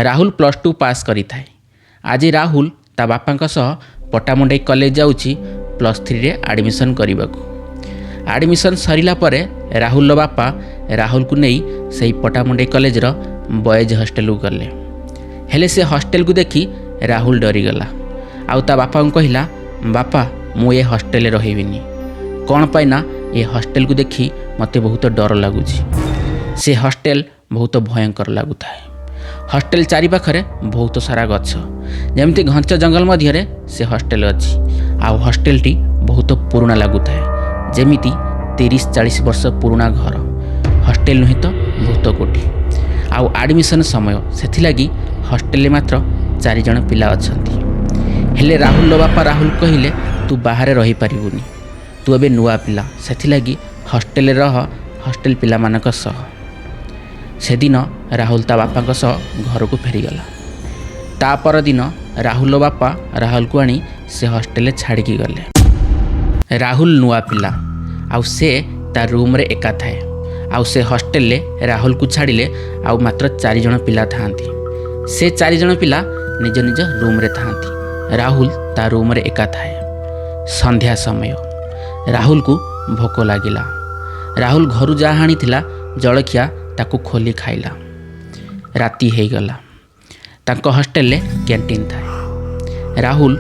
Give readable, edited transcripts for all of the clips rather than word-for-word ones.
राहुल +2 पास करी थाए। आज राहुल ता बापा सह पटामुंडई कॉलेज जाउची +3 रे एडमिशन करबाकू। एडमिशन सरिला परे राहुल बापा राहुल को नहीं सही पटामुंडई कॉलेज रो बॉयज हॉस्टल को गले। हेले से हॉस्टल को देखी राहुल डरीगला। आउ ता बापा को कहला, बापा मु ये हॉस्टल रहीबिनी, कौन पाइना ये हॉस्टल को देखी मते बहुत डर लगुची। से हॉस्टल बहुत भयंकर लगुଥାଏ। हॉस्टल चारि पाखरे बहुत सारा गछ, जमती घंच जंगल मध्य से हॉस्टल अच्छी। आउ हॉस्टल टी बहुत पुराना लगुଥାଏ, जेमिति 30-40 वर्ष पुराना घर। हॉस्टल नुहे तो भूत कोठी। आउ एडमिशन समय से हॉस्टल मात्र 4 जन पिला अछंती। हेले राहुल बापा राहुल कहले, तू बाहर रही पारिबुनी, तू एबे नुआ पिला, सेथिलागी हॉस्टल रह हॉस्टल पिला मानक सह। से दिन राहुल ता बापा सह घर को फेरीगला। ता पर दिन राहुल बापा राहुल को आनी से हॉस्टल छाड़िकी गले। राहुल नुआ पिला आउ से ता रूम रे एका थाए। आउ से हॉस्टल ले राहुल को छाड़िले आउ मात्र 4 जन पिला थांती। से 4 जन पिला निज निज रूम रे थांती। राहुल ता रूम रे एका थाए। संध्या समय राहुल को भोक लागिला। राहुल घरु जा हाणी थिला जलखिया ताकू खोली खाइला। राति हो गला। तांको हॉस्टल ले कैंटीन थाए। राहुल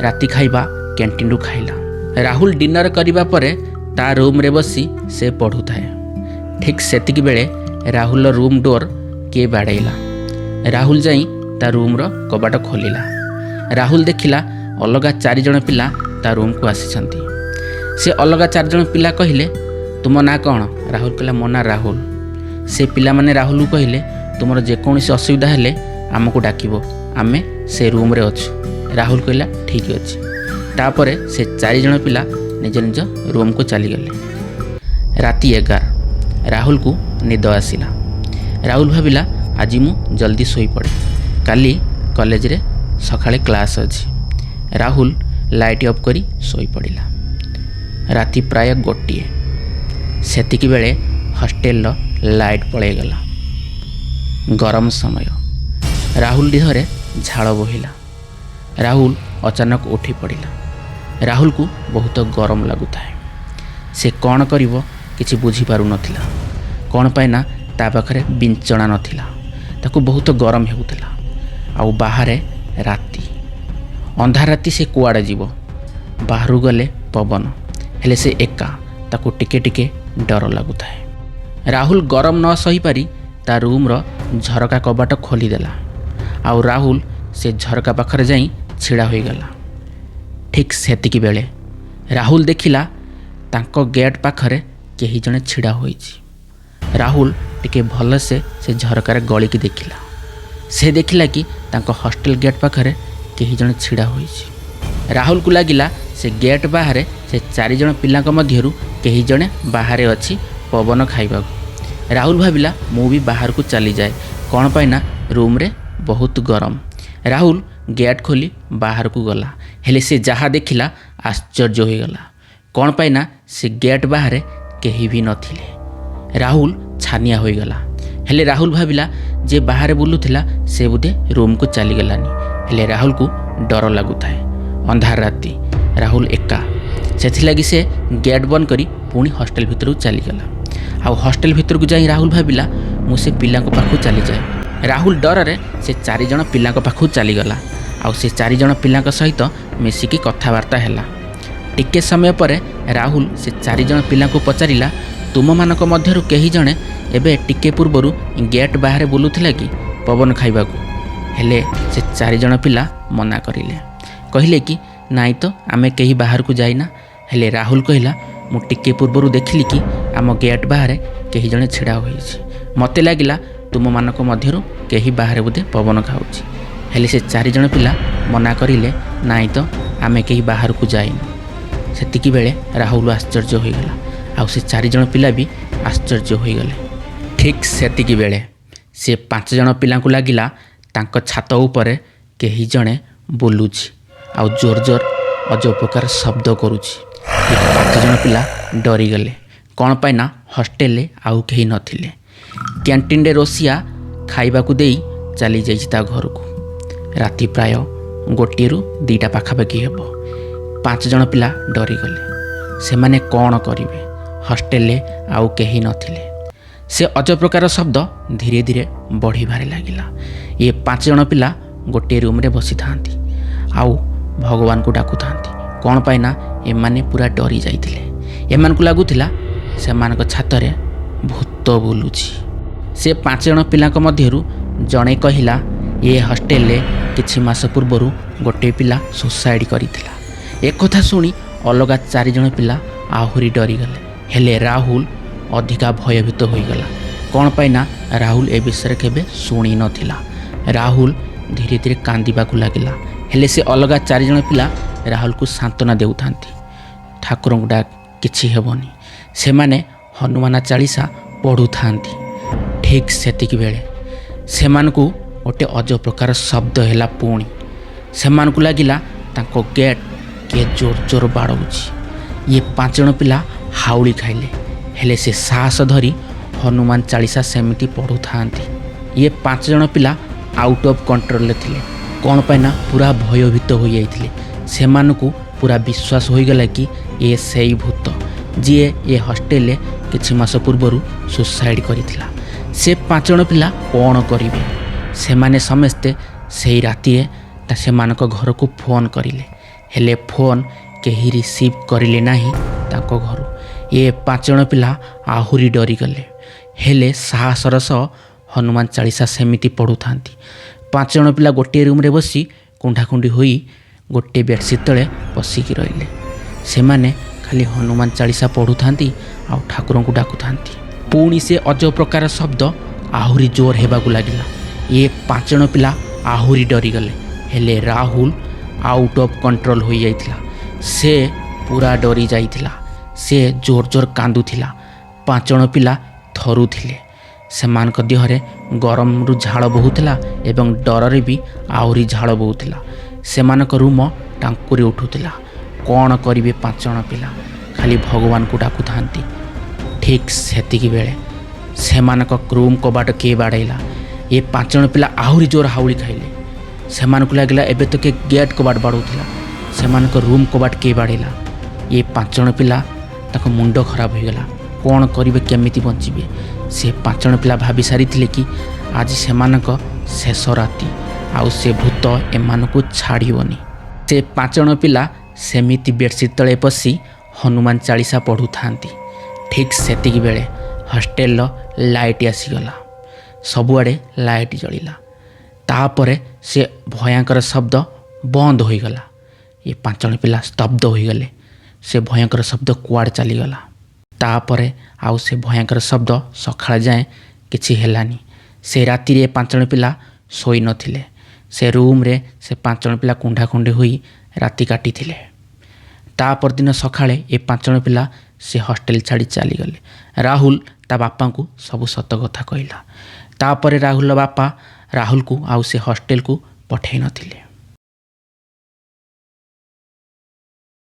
राति खाइबा कैंटीन रु खाइला। राहुल डिनर करिबा परे ता रूम रे बसी से पढ़ु थाए। ठीक सेतिक बेले राहुल रूम डोर के बाड़ेला। राहुल जाई ता रूम रो कबाट खोलिला। राहुल देखिला अलगा 4 जन पिला ता रूम को आसीछंती। से अलगा 4 जन पिला कहिले, तुम ना कौन? राहुल कहला, मो ना राहुल। से पिला माने राहुल को कहले, तुमर जेकोसी असुविधा हेले आमको डाकिबो, आमे से रूम रे अछु। राहुल कहला, ठीक अछि। तापरे से 4 जन पिला निज निज रूम को चली गले। राति 11 राहुल को निद आसिला। राहुल भाविला, आज मु जल्दी सोई पड़े, काली कॉलेज रे सकाळे क्लास अछि। राहुल लाइट ऑफ करी सोई पड़िला। राति प्राय 1 सेतिकी बेले हॉस्टेल लाइट पड़े गला। गरम समय राहुल देहरे झाड़ बोहिला। राहुल अचानक उठी पड़िला। राहुल को बहुत गरम लगुଥାଏ। से कौन करिवो किछि बुझी पारु नथिला। कौन पाइना ता पाखरे बिंचणा नथिला। ताकू बहुत गरम हेउथिला। आउ बाहरे राति अंधार राति से कुआड़े जीवो। बाहरु गले पवन, हेले से एका, ताकू टिके टिके डर लगुଥାଏ। राहुल गरम न सही पारी ता रूम रो झरका कबाट खोलीदेला। आउ राहुल से झरका पाखरे जाई छिड़ा होई गला। ठीक सेतिकी बेले राहुल देखिला तांको गेट पाखरे केही जने छिड़ा होईची। राहुल टिके भल से झरकार गली की देखिला। से देखिला कि तांको हॉस्टल गेट पाखरे केही जने छिड़ा होईची। राहुल को लागिला से गेट बाहरे से 4 जन पिलांक मध्यरु केही जने बाहरे अछि पवन खाइबाकू। राहुल भाविला, मु भी बाहर को चली जाए, कौन पाइना रूम रे बहुत गरम। राहुल गेट खोली बाहर को गला। हेले से जहाँ देखिला आश्चर्य हो गला। कौन पाइना से गेट बाहरे केही भी नथिले। राहुल छानिया हो गला। हेले राहुल भाविला जे बाहर बुलुथिला से बुधे रूम को चली गलानी। हेले राहुल को डर लगुଥାଏ। अंधार राति राहुल एका, सेथिलागी से गेट बंद करी पुणी हॉस्टल भितर को चलीगला। आउ हॉस्टल भितर को जाई राहुल भाविला, मुझे पिला पाखु चली जाए। राहुल डर रे से 4 जन पिला पाखु चलीगला। आउ से 4 जन पिला सहित मिसिकी कथबार्ता हैला। टिके समय पर राहुल से 4 जन पिला पचारिला, तुम मानक मध्यरु केही जणे एबे टिके पूर्वरु गेट बाहर बुलुथिला कि पवन खाइबाकू? हेले से 4 जन पिला मना करिले, कहले कि नाई तो आमे केही बाहर को जाइना। हेले राहुल कहला, मु टिके पूर्वरु देखिली कि आम गेट बाहर केही जणे छिड़ा होईछि। मते लागिला तुम मानक मध्यरु केही बाहर बोधे पवन खाउछि। हेले से 4 जन पिला मना करिले, नाई तो आमे केही बाहर को जाइना। सेतिकी बेले राहुल आश्चर्य हो गला। आउ से 4 जन पिला भी आश्चर्य हो गले। ठीक सेतिकी बेले से 5 जन पिला को लागिला तांको छात उपरे केही जणे बोलुछि। आउ जोर जोर अजब प्रकार शब्द करुछि। 5 जन पिला डरी गले। कौन पाइना हॉस्टेल आउ कहीं नथिले। कैंटीन रे रोसिया खाइबा को देई चली जाइछि ता घर को। राति प्राय 1ରୁ 2ଟା पाखापाखि हेब। 5 जण पिला डरीगले। सेमाने कौन करिवे? हॉस्टेल आउ केही नथिले। से अजब प्रकार शब्द धीरे धीरे बढ़िबारे लागिला। ये 5 जण पिला गोटे रूम रे बसी थांती आउ भगवान को डाकू थांती। कौन पाइना एमाने पूरा डरी जाइथिले। एमान को लागुथिला सेमानक छातरे भूत बुलुछि। से 5 जण पिलाक मध्यरु जणे कहिला ये हॉस्टेल रे किछि मास पूर्वरु गोटे पिला सुसाइड करिथिला। एक कथा सुनी अलगा 4 जण पिला आहुरी डरीगले। हेले राहुल अधिका भयभीत होईगला। कौन पाइना राहुल ए विषय केबे शुणी नथिला। राहुल धीरे धीरे कांदिबा को लागिला। हेले से अलगा 4 जण पिला राहुल को सांत्वना देउथांती। ठाकुर को डाक किछि हेबनी। सेमाने हनुमान चालीसा पढ़ु थांती। ठीक सेतिक बेले सेमानकु गोटे अजब प्रकार शब्द हैला। पुणी सेमानकु लागिला तांको गेट के जोर जोर बाड़ौछि। ये 5 जण पिला हाउली खाइले। हेले से साहस धरी हनुमान चालीसा सेमिति पढ़ु थांती। ये 5 जण पिला आउट ऑफ कंट्रोल ले थिले। कौन पाइना पूरा भयभीत हो जाइथिले। सेमानकु पूरा विश्वास होईगला कि ये सेई भूत जीए ये हॉस्टेल ले किछि मास पूर्वरु सुसाइड करिथिला। से 5 जण पिला कौन करिवे? सेमाने समस्ते सेई रातिए ता सेमानक घर को फोन करिले। हेले फोन केही रिसीव करिले नाही ताको घर। ये 5 जण पिला आहुरी डरी गले। हेले साहसर सह हनुमान चालीसा सेमिति पढ़ु थांती। 5 जण पिला गोटे रूम रे बसी कुंढाकुंडी होई गोटे बेडसीट तले बसिकी रहिले। सेमाने खाली हनुमान चालीसा पढ़ु थांती आ ठाकुर को डाकू थांती। पुणी से अजब प्रकार शब्द आहुरी जोर हेबाकू लागिला। ये 5 जण पिला आहुरी डरीगले। हेले राहुल आउट ऑफ कंट्रोल हो जाइथिला। से पूरा डरी जाइथिला। से जोर जोर कांदुथिला। 5 जण पिला थरुथिले। सेमानक देहरे गरम रु झाड़ बहुथिला एवं डर भी आहुरी झाड़ बहुथिला। सेमानक रूम टांकुरी उठुथिला। कौन करिवे 5 जण पिला? खाली भगवान को डाकू थांती। ठीक सेतिकी बेले सेमानक रूम कबाट के बाड़ैला। ये 5 जण पिला आहुरी जोर हाउली खाइले। सेमानक लागिला एबे तो के गेट कबाट बाड़ौथिला। सेमानक रूम कबाट के बाड़ैला। ये 5 जण पिला ताको मुंड खराब होईगला। कौन करिवे केमिति बंचिबे? से 5 जण पिला भाभी सारिथिले कि आज सेमानक शेष राति आउ से भूत एमानकु छाड़िबनी। से 5 जण पिला सेमिति बेडसीट तले पसी हनुमान चालीसा पढ़ु थांती। ठीक सेतिकी बेले हॉस्टेल लाइट आसीगला। सबुआड़े लाइट जलिला। तापरे से भयंकर शब्द बंद होईगला। ये 5 जण पिला स्तब्ध होईगले। से भयंकर शब्द कुआड़ चलीगला। तापरे आउ से भयंकर शब्द सकाळ जाए किछि हेलानी। से राति रे 5 जण पिला सोई नथिले। से रूम रे से 5 जण पिला कुंढाकुंडी होई राति काटिथिले। ता परदिन सकाळे ए 5 जण पिला से हॉस्टेल छाड़ी चलीगले। राहुल ता बापा को सब सत कथा कहला। तापरे राहुल बापा राहुल को आउ से हॉस्टेल को पठै नथिले।